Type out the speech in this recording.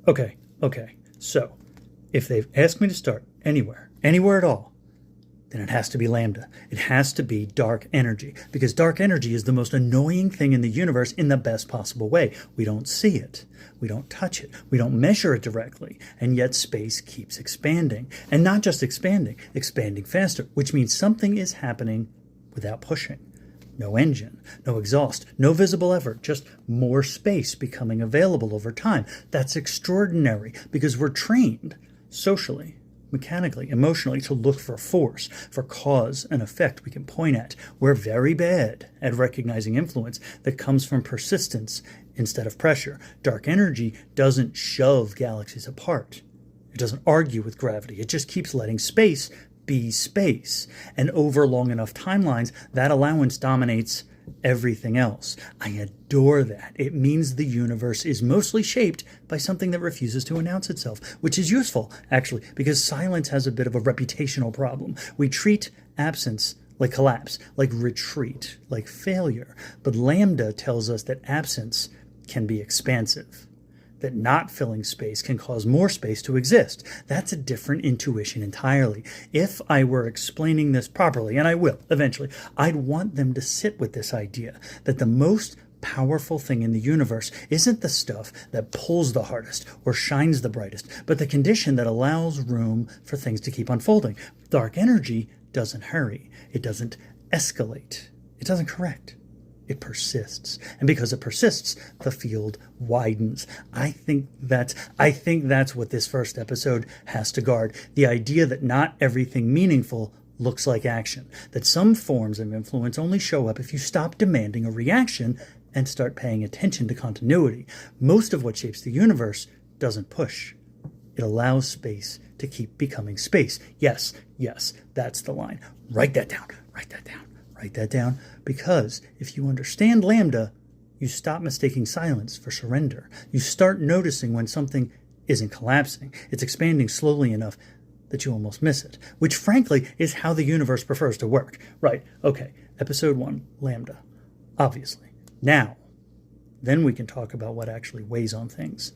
Okay. So, if they've asked me to start anywhere at all, then it has to be Lambda. It has to be dark energy, because dark energy is the most annoying thing in the universe in the best possible way. We don't see it. We don't touch it. We don't measure it directly. And yet space keeps expanding. And not just expanding faster, which means something is happening without pushing. No engine, no exhaust, no visible effort, just more space becoming available over time. That's extraordinary, because we're trained socially, mechanically, emotionally, to look for force, for cause and effect we can point at. We're very bad at recognizing influence that comes from persistence instead of pressure. Dark energy doesn't shove galaxies apart. It doesn't argue with gravity. It just keeps letting space be space. And over long enough timelines, that allowance dominates everything else. I adore that. It means the universe is mostly shaped by something that refuses to announce itself, which is useful, actually, because silence has a bit of a reputational problem. We treat absence like collapse, like retreat, like failure. But Lambda tells us that absence can be expansive, that not filling space can cause more space to exist. That's a different intuition entirely. If I were explaining this properly, and I will eventually, I'd want them to sit with this idea that the most powerful thing in the universe isn't the stuff that pulls the hardest or shines the brightest, but the condition that allows room for things to keep unfolding. Dark energy doesn't hurry. It doesn't escalate. It doesn't correct. It persists. And because it persists, the field widens. I think that's what this first episode has to guard. The idea that not everything meaningful looks like action. That some forms of influence only show up if you stop demanding a reaction and start paying attention to continuity. Most of what shapes the universe doesn't push. It allows space to keep becoming space. Yes, that's the line. Write that down. Write that down, because if you understand Lambda, you stop mistaking silence for surrender. You start noticing when something isn't collapsing. It's expanding slowly enough that you almost miss it, which frankly is how the universe prefers to work. Right, okay, episode 1, Lambda, obviously. Now, then we can talk about what actually weighs on things.